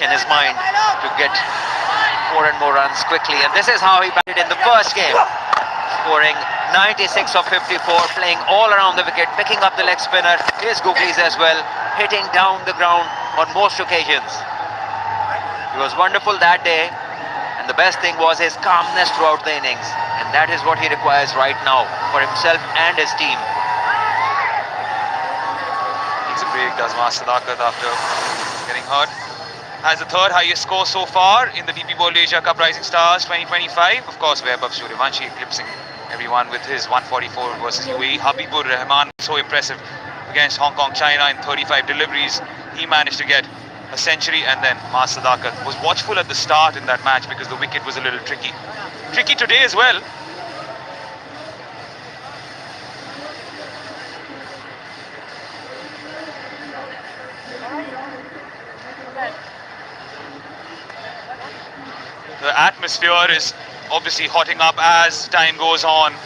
in his mind to get more and more runs quickly, and this is how he batted in the first game, scoring 96 of 54, playing all around the wicket, picking up the leg spinner, his googlies as well, hitting down the ground on most occasions. He was wonderful that day, and the best thing was his calmness throughout the innings, and that is what he requires right now for himself and his team. Takes a break, does Sadakat after getting hurt. Has the third highest score so far in the DP World Asia Cup Rising Stars 2025. Of course, Vaibhav Suryavanshi eclipsing everyone with his 144 versus UAE. Habibur Rahman so impressive against Hong Kong, China in 35 deliveries. He managed to get a century, and then Sadakat was watchful at the start in that match because the wicket was a little tricky. Tricky today as well. The atmosphere is obviously hotting up as time goes on.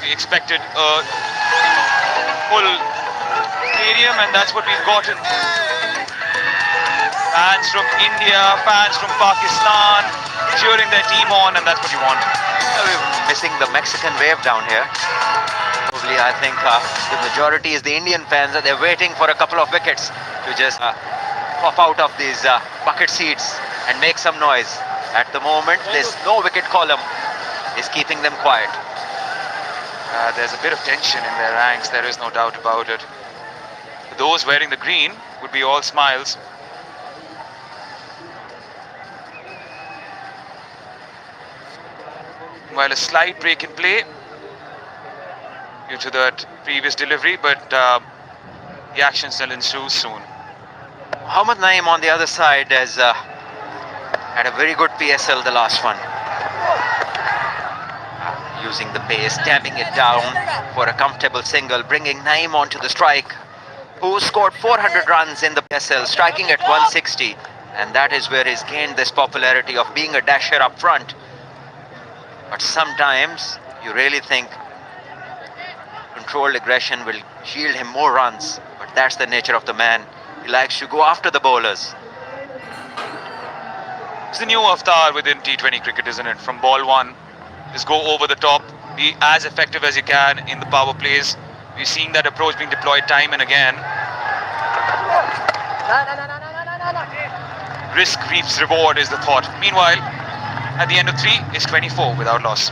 We expected a full stadium, and that's what we've gotten. Fans from India, fans from Pakistan cheering their team on, and that's what you want. We're missing the Mexican wave down here. Probably, I think the majority is the Indian fans, and they're waiting for a couple of wickets to just pop out of these bucket seats and make some noise. At the moment, this no wicket column is keeping them quiet. There's a bit of tension in their ranks, there is no doubt about it. Those wearing the green would be all smiles. While a slight break in play due to that previous delivery, but the action still ensues soon. Mohammad Naeem on the other side has had a very good PSL, the last one. Using the pace, stabbing it down for a comfortable single, bringing Naeem onto the strike, who scored 400 runs in the PSL, striking at 160, and that is where he's gained this popularity of being a dasher up front. But sometimes you really think controlled aggression will shield him more runs, but that's the nature of the man. He likes to go after the bowlers. It's the new avatar within T20 cricket, isn't it? From ball one, just go over the top, be as effective as you can in the power plays. We're seeing that approach being deployed time and again. Risk reaps reward is the thought. Meanwhile, at the end of 3 is 24 without loss.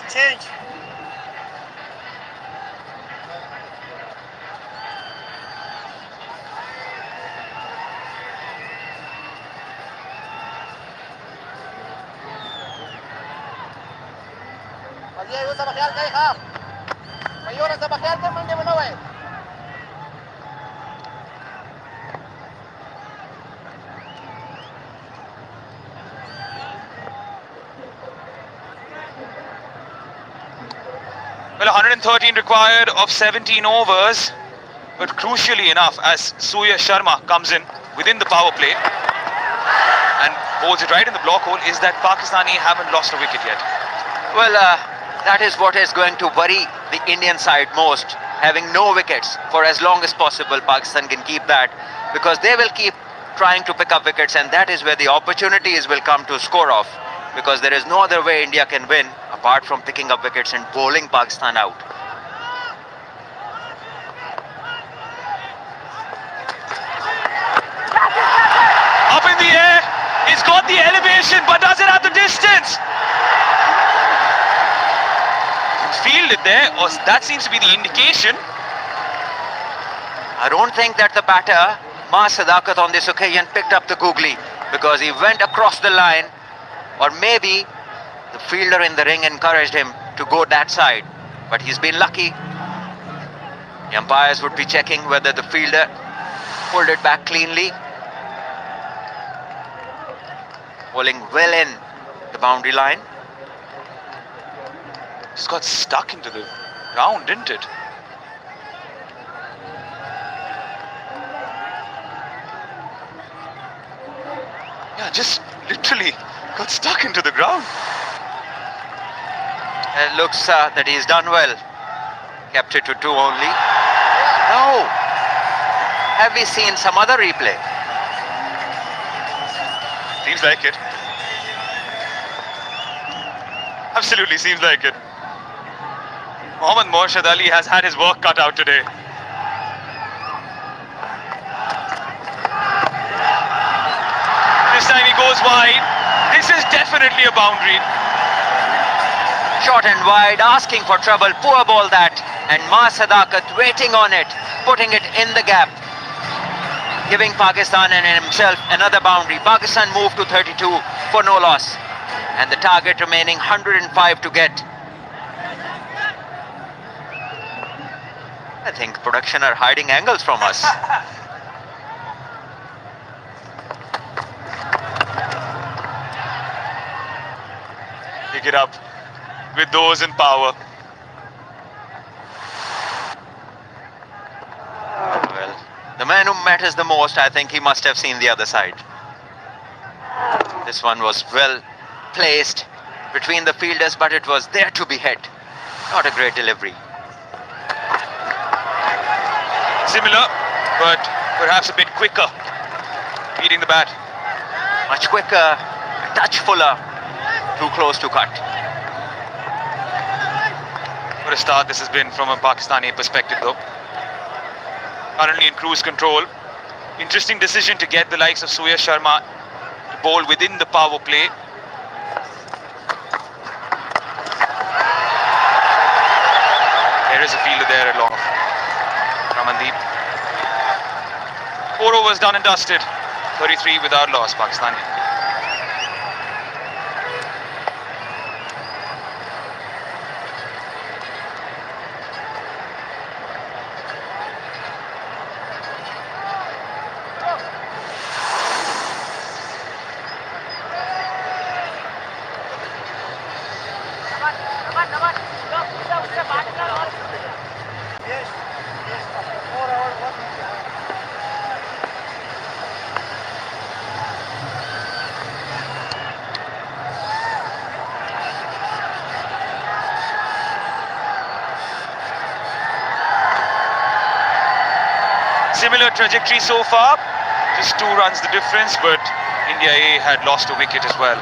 Change. Sa bakyal kay Kham. Mayor sa bakyal kay mandi manawe. Well, 113 required of 17 overs, but crucially enough, as Surya Sharma comes in within the power play and holds it right in the block hole, is that Pakistani haven't lost a wicket yet. Well, that is what is going to worry the Indian side most. Having no wickets for as long as possible, Pakistan can keep that, because they will keep trying to pick up wickets, and that is where the opportunities will come to score off, because there is no other way India can win apart from picking up wickets and bowling Pakistan out. Up in the air, he's got the elevation but does it at the distance. Field it there, or that seems to be the indication. I don't think that the batter, Sadakat, on this occasion picked up the googly, because he went across the line, or maybe the fielder in the ring encouraged him to go that side, but he's been lucky. The umpires would be checking whether the fielder pulled it back cleanly. bowling well in the boundary line. Just got stuck into the ground, didn't it? Yeah, just literally got stuck into the ground. It looks that he's done well. Kept it to 2 only. No! Have we seen some other replay? Seems like it. Absolutely seems like it. Mohammad Morshad Ali has had his work cut out today. This time he goes wide. This is definitely a boundary. Short and wide, asking for trouble. Poor ball that. And Ma Sadakat waiting on it, putting it in the gap, giving Pakistan and himself another boundary. Pakistan moved to 32 for no loss. And the target remaining 105 to get. I think production are hiding angles from us. Pick it up with those in power. Well, the man who matters the most, I think he must have seen the other side. This one was well placed between the fielders, but it was there to be hit. Not a great delivery. Similar, but perhaps a bit quicker. Beating the bat. Much quicker, a touch fuller, too close to cut. What a start this has been from a Pakistani perspective though. Currently in cruise control. Interesting decision to get the likes of Surya Sharma to bowl within the power play. There is a fielder there along Ramandeep. 4 overs done and dusted. 33 without loss, Pakistani. Similar trajectory so far, just 2 runs the difference, but India A had lost a wicket as well.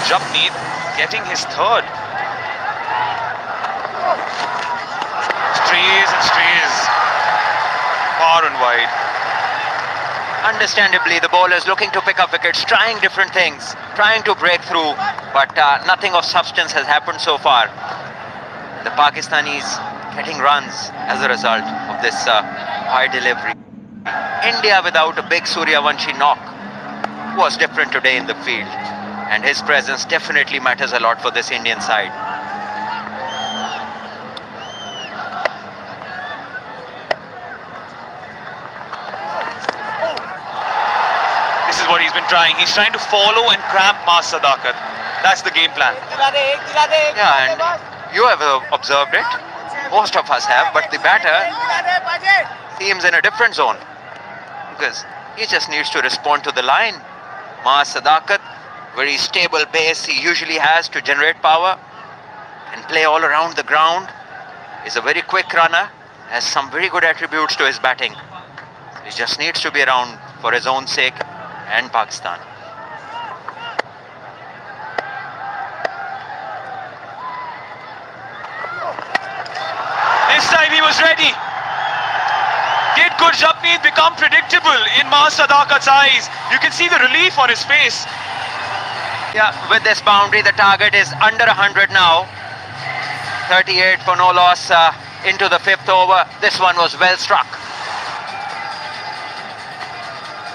Japneet getting his 3rd. Strays and strays, far and wide. Understandably, the bowlers looking to pick up wickets, trying different things, trying to break through, but nothing of substance has happened so far. The Pakistanis getting runs as a result of this high delivery. India without a big Suryavanshi knock was different today in the field, and his presence definitely matters a lot for this Indian side. This is what he's been trying. He's trying to follow and cramp Mas Sadakat. That's the game plan. Yeah, and you have observed it. Most of us have, but the batter seems in a different zone because he just needs to respond to the line. Ma Sadakat, very stable base he usually has to generate power and play all around the ground. Is a very quick runner, has some very good attributes to his batting. He just needs to be around for his own sake and Pakistan. This time he was ready. Did Gurjapneet become predictable in Mas Sadakat's eyes? You can see the relief on his face. Yeah, with this boundary, the target is under 100 now. 38 for no loss into the 5th over. This one was well struck.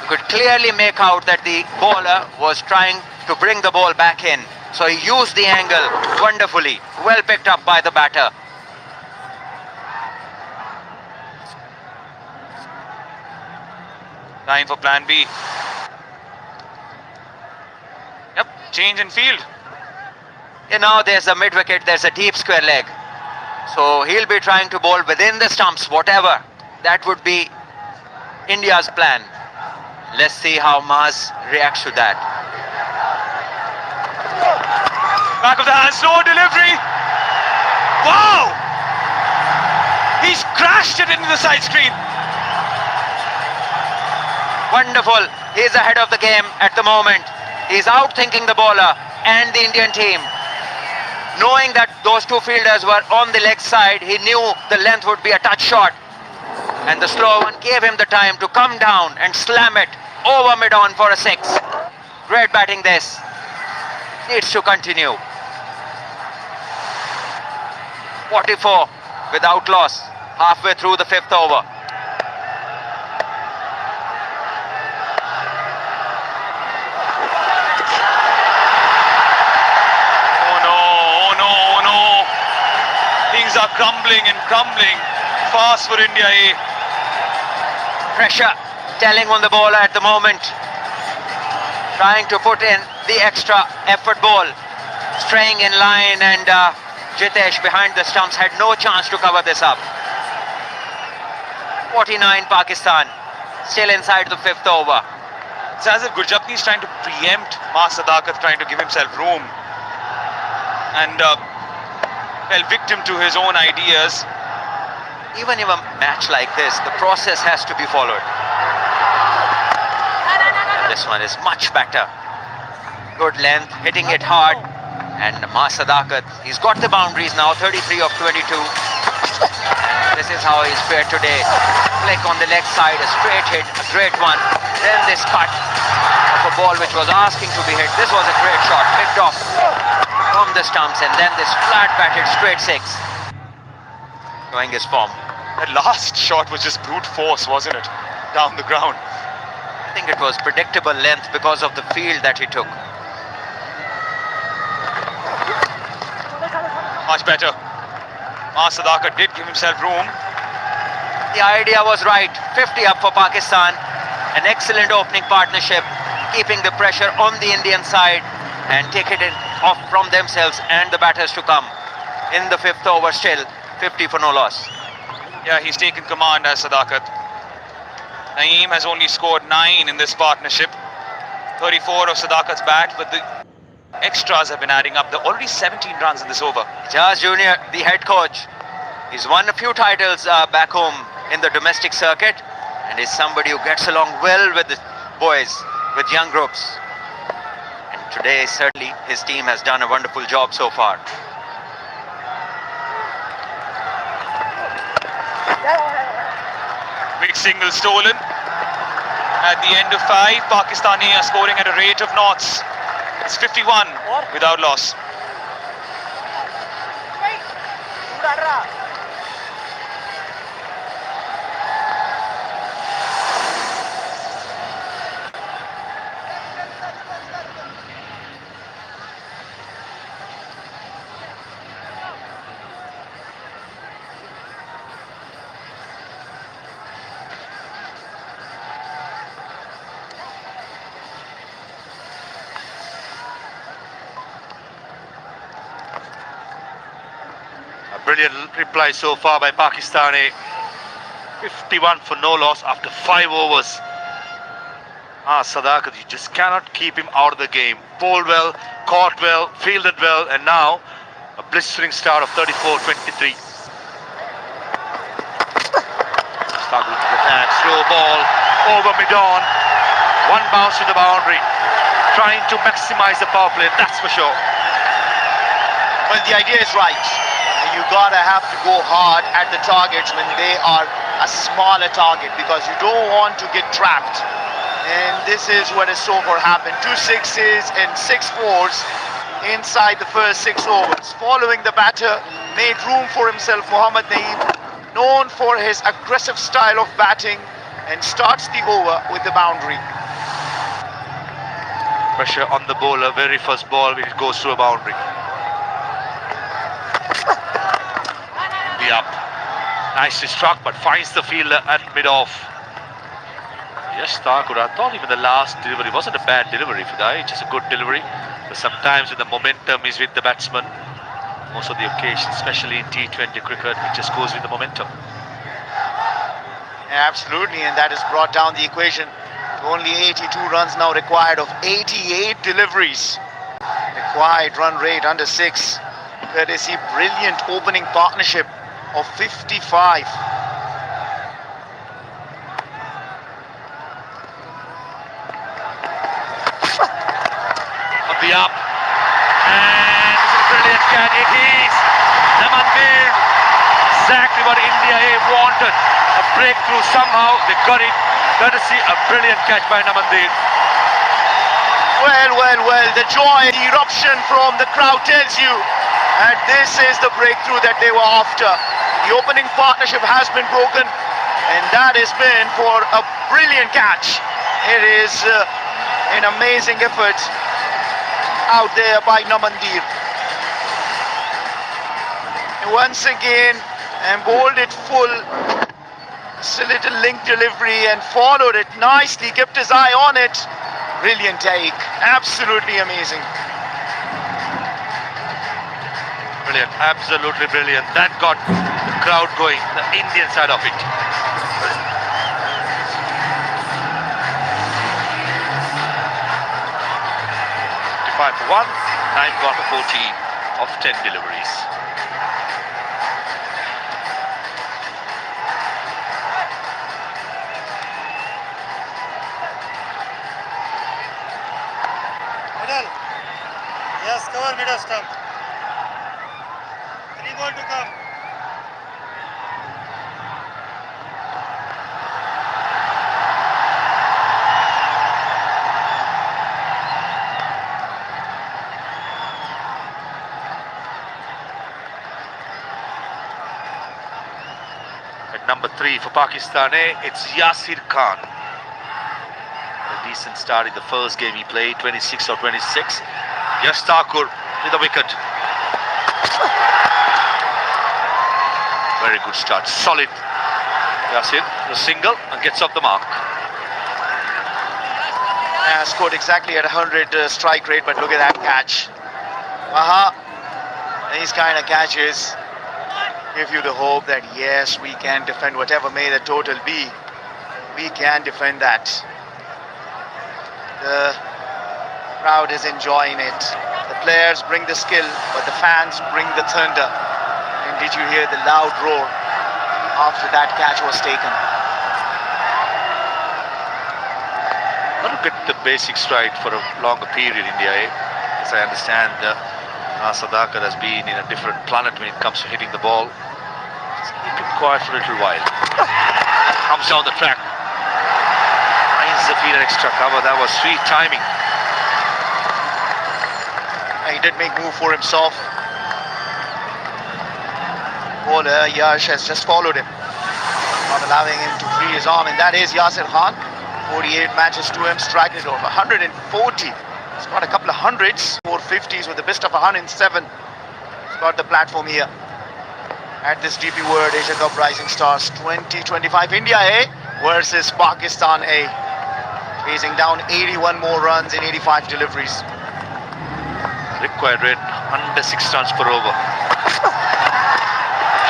Could clearly make out that the bowler was trying to bring the ball back in. So he used the angle wonderfully. Well picked up by the batter. Time for plan B. change in field. You know, there's a mid wicket, there's a deep square leg. So he'll be trying to bowl within the stumps, whatever. That would be India's plan. Let's see how Maz reacts to that. Back of the hand, slow delivery. Wow! He's crashed it into the side screen. Wonderful. He's ahead of the game at the moment. He's outthinking the bowler and the Indian team. Knowing that those two fielders were on the leg side, he knew the length would be a touch shot. And the slow one gave him the time to come down and slam it over mid-on for a 6. Great batting this. Needs to continue. 44 without loss, halfway through the 5th over. Things are crumbling and crumbling fast for India. Pressure telling on the bowler at the moment. Trying to put in the extra effort ball. Straying in line, and Jitesh behind the stumps had no chance to cover this up. 49 Pakistan, still inside the 5th over. It's as if Gurjapni is trying to preempt Mas Sadakat, trying to give himself room, and fell victim to his own ideas. Even in a match like this, the process has to be followed. This one is much better. Good length, hitting it hard. And Mas Sadakat, he's got the boundaries now, 33 of 22. This is how he's fared today. Flick on the leg side, a straight hit, a great one. Then this cut of a ball which was asking to be hit. This was a great shot, picked off from the stumps, and then this flat batted straight 6. Showing his form. That last shot was just brute force, wasn't it? Down the ground. I think it was predictable length because of the field that he took. Much better. Mas Sadakat did give himself room. The idea was right. 50 up for Pakistan. An excellent opening partnership, keeping the pressure on the Indian side and taking it off from themselves and the batters to come. In the 5th over still, 50 for no loss. Yeah, he's taken command as Sadakat. Naeem has only scored 9 in this partnership. 34 of Sadakat's bat, but the extras have been adding up. There are already 17 runs in this over. Jazz Junior, the head coach, he's won a few titles back home in the domestic circuit, and is somebody who gets along well with the boys, with young groups. And today, certainly, his team has done a wonderful job so far. Big single stolen. At the end of 5, Pakistani are scoring at a rate of knots. It's 51 without loss. Brilliant reply so far by Pakistani. 51 for no loss after 5 overs. Sadakat, you just cannot keep him out of the game. Bowled well, caught well, fielded well, and now a blistering start of 34-23. Start with the hand, slow ball over mid-on. One bounce to the boundary. Trying to maximize the power play, that's for sure. Well, the idea is right. You gotta have to go hard at the targets when they are a smaller target, because you don't want to get trapped. And this is what has so far happened. 2 6s and 6 4s inside the first 6 overs. Following the batter, made room for himself, Mohammad Naeem, known for his aggressive style of batting, and starts the over with the boundary. Pressure on the bowler, very first ball, it goes through a boundary. Up. Nicely struck, but finds the fielder at mid-off. Yes, Thakur, I thought even the last delivery wasn't a bad delivery for Guy, just a good delivery. But sometimes when the momentum is with the batsman, most of the occasions, especially in T20 cricket, it just goes with the momentum. Absolutely, and that has brought down the equation to only 82 runs now required of 88 deliveries. Required run rate under 6, courtesy brilliant opening partnership of 55. On the up, and it's a brilliant catch. It is Namandir, exactly what India A wanted. A breakthrough, somehow they got it. Courtesy a brilliant catch by Namandir. Well, the joy, the eruption from the crowd tells you that this is the breakthrough that they were after. The opening partnership has been broken, and that has been for a brilliant catch. It is an amazing effort out there by Namandir. Once again, and bowled it full. Just a little link delivery and followed it nicely, kept his eye on it. Brilliant take, absolutely amazing. Brilliant, absolutely brilliant. That got the crowd going, the Indian side of it. 55 for 1, 9 gone for 14 of 10 deliveries. Yes, cover middle stump. 3 ball to come. At number 3 for Pakistan, it's Yasir Khan. A decent start in the first game he played, 26 or 26. Yash Thakur with the wicket. Very good start, solid. Yasir, the single and gets off the mark. Yeah, scored exactly at 100 strike rate, but look at that catch. These kind of catches give you the hope that yes, we can defend whatever may the total be. We can defend that. The crowd is enjoying it. The players bring the skill, but the fans bring the thunder. And did you hear the loud roar after that catch was taken? Got to get the basics right for a longer period, India. As I understand, Sadakar has been in a different planet when it comes to hitting the ball. Just keep it quiet for a little while. Comes down the track. Finds the field extra cover. That was sweet timing. He did make move for himself. Bowler Yash has just followed him, not allowing him to free his arm, and that is Yasir Khan. 48 matches to him, strike rate of 140. He's got a couple of hundreds, 450s with the best of 107. He's got the platform here at this DP World Asia Cup Rising Stars 2025. India A versus Pakistan A, chasing down 81 more runs in 85 deliveries. Required rate under 6 runs per over.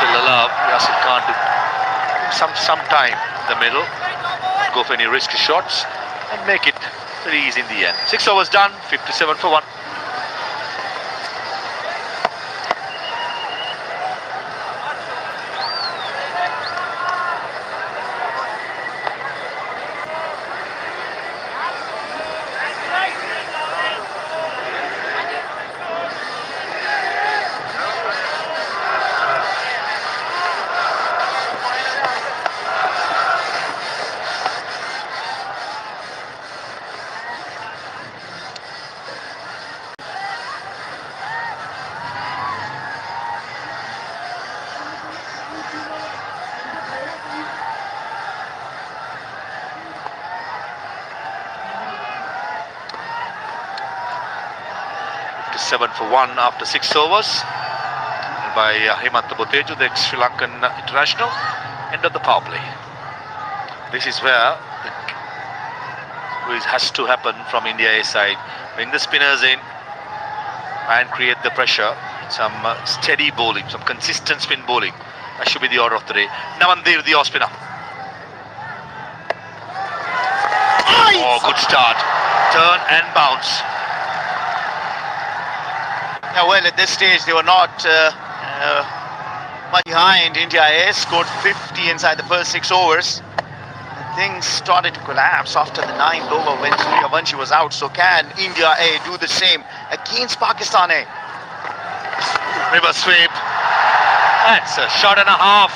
Will allow Yasir Khan to some time in the middle, go for any risky shots and make it very easy in the end. 6 overs done, 57 for 1. Seven for 1 after 6 overs by Hemanta Boteju, the ex-Sri Lankan international. End of the power play. This is where it has to happen from India A side. Bring the spinners in, and create the pressure. Some steady bowling, some consistent spin bowling. That should be the order of the day. Namandir, the off spinner. Oh, good start. Turn and bounce. Yeah, well, at this stage, they were not much behind. India A scored 50 inside the first 6 overs. And things started to collapse after the 9th over when Suryavanshi was out. So can India A do the same against Pakistan A? River sweep. That's a shot and a half.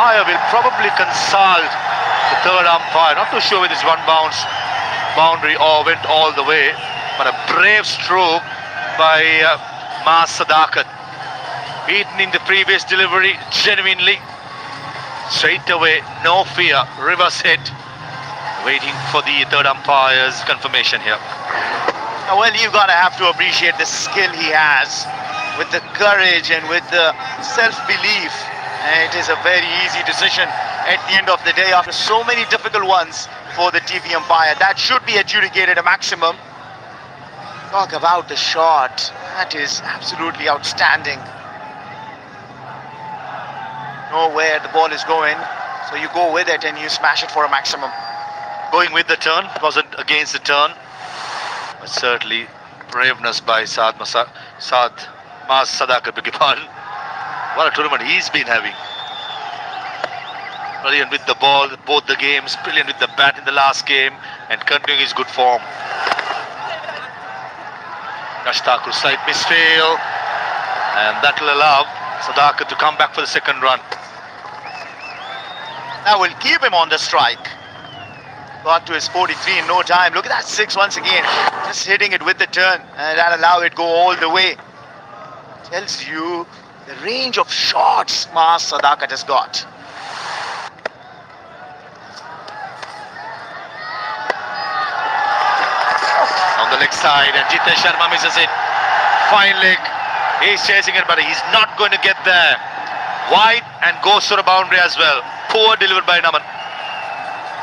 Umpire will probably consult the third umpire. Not too sure whether it's one bounce boundary or went all the way. But a brave stroke by Mas Sadakat. Beaten in the previous delivery, genuinely. Straight away, no fear. Reverse hit. Waiting for the third umpire's confirmation here. Well, you've got to have to appreciate the skill he has with the courage and with the self-belief. And it is a very easy decision at the end of the day after so many difficult ones for the TV umpire. That should be adjudicated a maximum. Talk about the shot. That is absolutely outstanding. Know where the ball is going, so you go with it and you smash it for a maximum. Going with the turn, wasn't against the turn. But certainly braveness by Mas Sadakat, beg your pardon. What a tournament he's been having. Brilliant with the ball, both the games. Brilliant with the bat in the last game and continuing his good form. Thakur slight misfail, and that will allow Sadakat to come back for the second run. That will keep him on the strike. Got to his 43 in no time. Look at that 6 once again. Just hitting it with the turn, and that allow it go all the way. Tells you the range of shots Mas Sadakat has got. On the leg side, and Jitesh Sharma misses it. Fine leg. He's chasing it, but he's not going to get there. Wide and goes to the boundary as well. Poor delivered by Naman.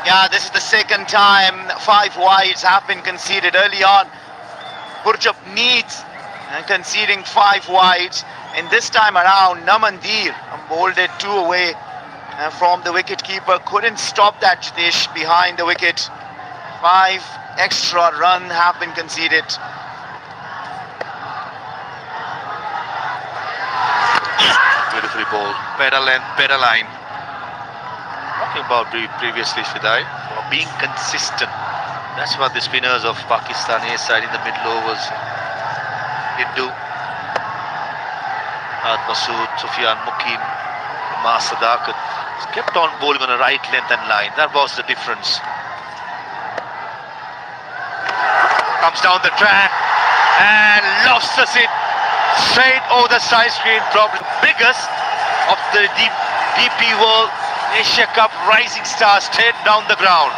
Yeah, this is the second time 5 wides have been conceded early on. Gurjap needs conceding 5 wides, and this time around Namandir bowled it 2 away from the wicket keeper. Couldn't stop that Jitesh behind the wicket. 5 extra runs have been conceded. Beautifully bowled. Better length, better line. Talking about previously, Fidai, for being consistent. That's what the spinners of Pakistan A side in the middle overs did do. Masood, Sufyan Mukim, Mas Sadakat kept on bowling on a right length and line. That was the difference. Comes down the track and lobsters it straight over the side screen. Probably biggest of the DP World Asia Cup rising star straight down the ground.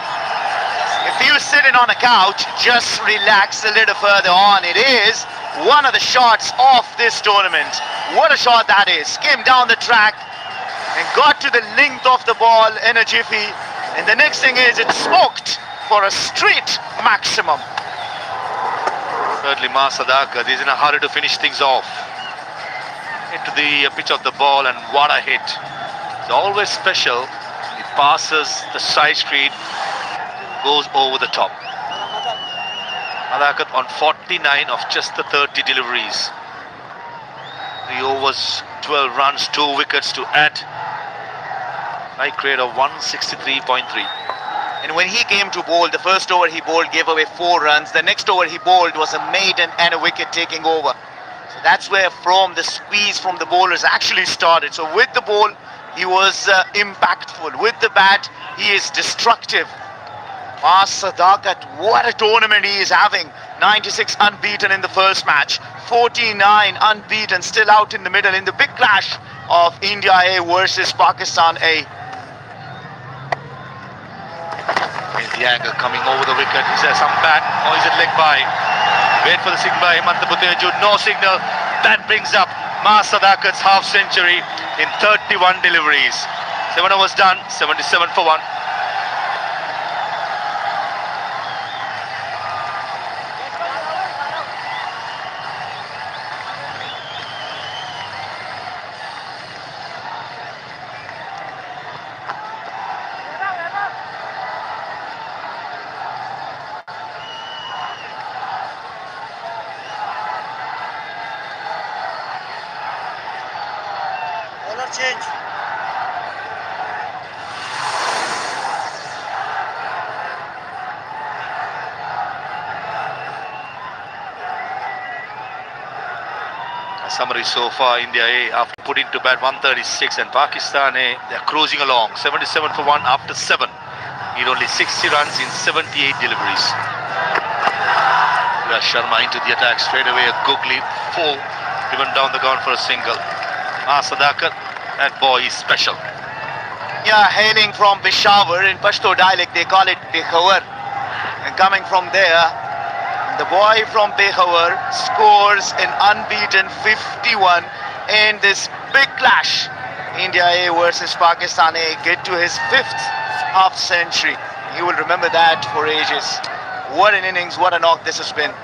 If you sitting on a couch, just relax a little further on. It is one of the shots of this tournament. What a shot that is. Came down the track and got to the length of the ball in a jiffy. And the next thing is it's smoked for a straight maximum. Certainly Mas Sadakat is in a hurry to finish things off. Into the pitch of the ball, and what a hit. It's always special. It passes the side screen, goes over the top. Sadakat on 49 of just the 30 deliveries. 3 overs, 12 runs, 2 wickets to add. Strike rate of 163.3. And when he came to bowl, the first over he bowled gave away 4 runs. The next over he bowled was a maiden and a wicket taking over. So that's where from the squeeze from the bowlers actually started. So with the ball, he was impactful. With the bat, he is destructive. Mas Sadakat, what a tournament he is having. 96 unbeaten in the first match. 49 unbeaten, still out in the middle in the big clash of India A versus Pakistan A. The angle coming over the wicket. Is there some bat or is it leg by? Wait for the signal by Hemant Butejud. No signal. That brings up Mas Sadakat's half century in 31 deliveries. 7 overs done. 77 for 1. change. A summary so far, India A after putting to bat 136 and Pakistan A, they're cruising along. 77 for 1 after 7. Need only 60 runs in 78 deliveries. Sharma into the attack straight away. A googly full, driven down the ground for a single. Sadakar, that boy is special. Yeah, hailing from Peshawar, in Pashto dialect they call it Peshawar. And coming from there, the boy from Peshawar scores an unbeaten 51 in this big clash. India A versus Pakistan A, get to his 5th half century. You will remember that for ages. What an innings, what a knock this has been.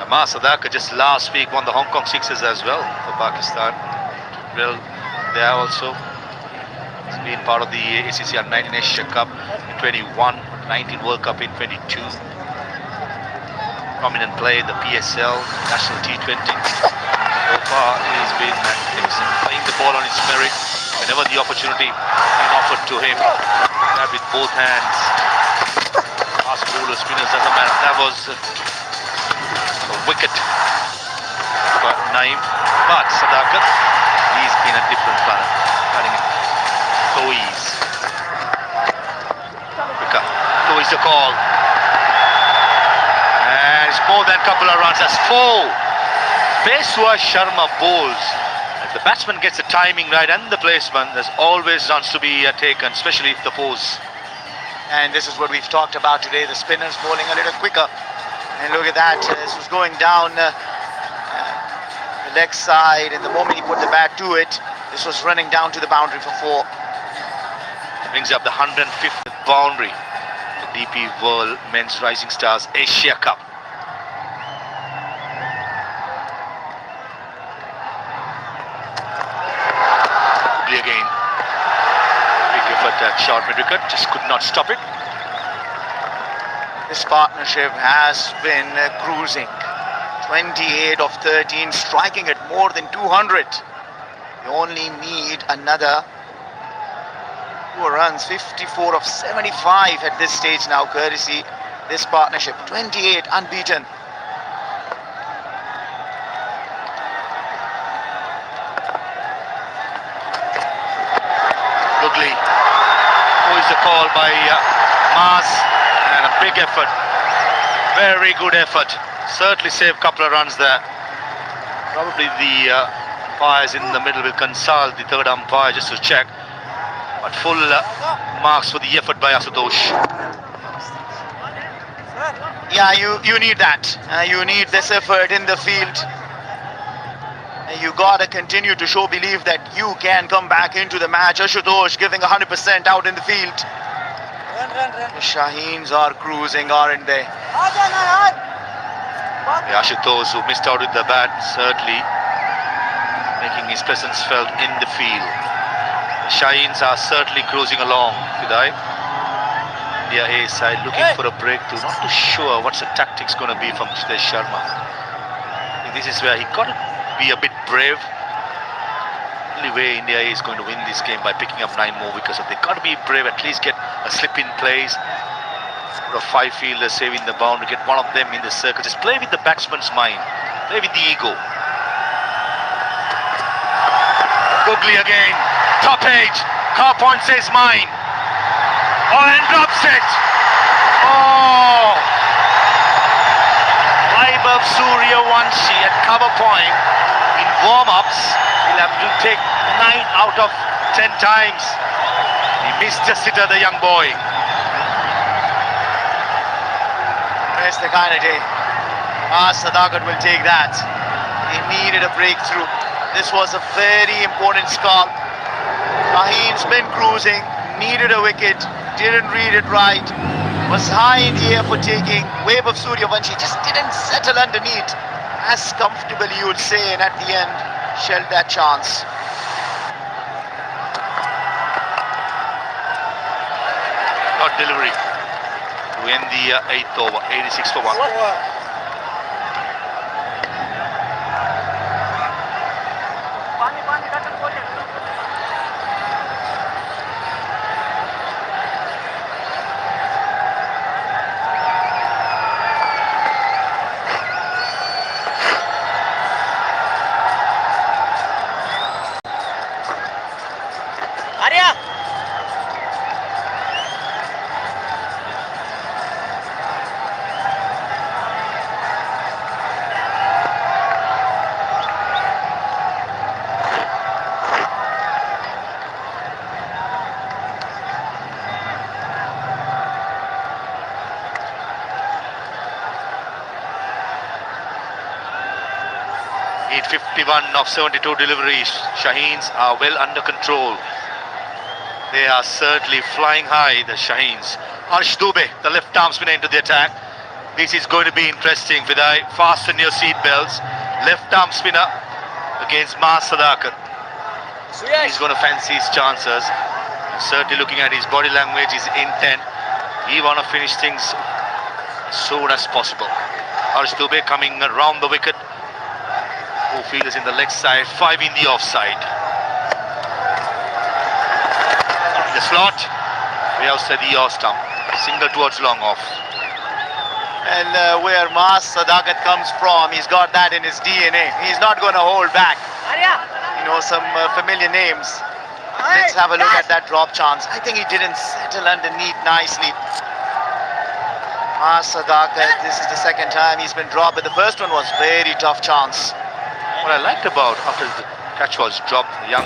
Sadakar just last week won the Hong Kong Sixers as well for Pakistan. Well, they are also been part of the ACC Under-19 Asia Cup in 21, 19 World Cup in 22. Prominent play in the PSL, National T20. So far, he's been magnificent, playing the ball on its merit. Whenever the opportunity is offered to him, grab with both hands. Fast bowler, spinners, doesn't matter. That was a wicket for Naeem. But Sadakar, he's been a different planet. Cutting it so easy. So is the call. And it's more than a couple of runs. That's 4. Peswa Sharma bowls. If the batsman gets the timing right and the placement, there's always runs to be taken, especially if the pose. And this is what we've talked about today, the spinners bowling a little quicker. And look at that, this was going down the leg side, and the moment he put the bat to it, this was running down to the boundary for 4. Brings up the 105th boundary for DP World Men's Rising Stars Asia Cup. Again, big effort at short mid-wicket, just could not stop it. This partnership has been cruising. 28 of 13, striking at more than 200. You only need another 4 runs. 54 of 75 at this stage now, courtesy this partnership. 28 unbeaten. Googly. Who is the call by Mars, and a big effort. Very good effort. Certainly saved a couple of runs there. Probably the umpires in the middle will consult the third umpire just to check. But full marks for the effort by Asutosh. Yeah, you need that. You need this effort in the field. You gotta continue to show belief that you can come back into the match. Ashutosh giving 100% out in the field. The Shaheens are cruising, aren't they? Ashutosh, who missed out with the bat, certainly making his presence felt in the field. The Shaheens are certainly cruising along. Vidai. India A side looking for a breakthrough. Not too sure what's the tactics going to be from Jitesh Sharma. This is where he got to be a bit brave. Only way India A is going to win this game by picking up 9 more wickets. So they got to be brave, at least get a slip in place. Put a 5 fielders saving the boundary, get one of them in the circle. Just play with the batsman's mind, play with the ego. Googly again, top edge. Car point says mine. Oh, and drops it. Oh, Vaibhav Suryavanshi at cover point in warm-ups. He'll have to take 9 out of 10 times. He missed just it, the young boy. That's the kind of day. Sadakar will take that. He needed a breakthrough. This was a very important score. Shaheen's been cruising, needed a wicket, didn't read it right, was high in the air for taking. Vaibhav Suryavanshi just didn't settle underneath as comfortably, you would say, and at the end shelled that chance. Not delivery to end the 8th over, 86 for 1. Need 51 of 72 deliveries. Shaheens are well under control. They are certainly flying high, the Shaheens. Arsh Dubey, the left arm spinner into the attack. This is going to be interesting. Vidai, fasten your seat belts. Left arm spinner against Mas Sadakat. He's going to fancy his chances. Certainly looking at his body language, his intent. He want to finish things as soon as possible. Arsh Dubey coming around the wicket. Who field is in the leg side, 5 in the offside. The slot, way outside the yaw stump. Single towards long off. And where Mas Sadakat comes from, he's got that in his DNA. He's not going to hold back. You know, some familiar names. Let's have a look at that drop chance. I think he didn't settle underneath nicely. Mas Sadakat, this is the second time he's been dropped, but the first one was very tough chance. What I liked about after the catch was dropped, the young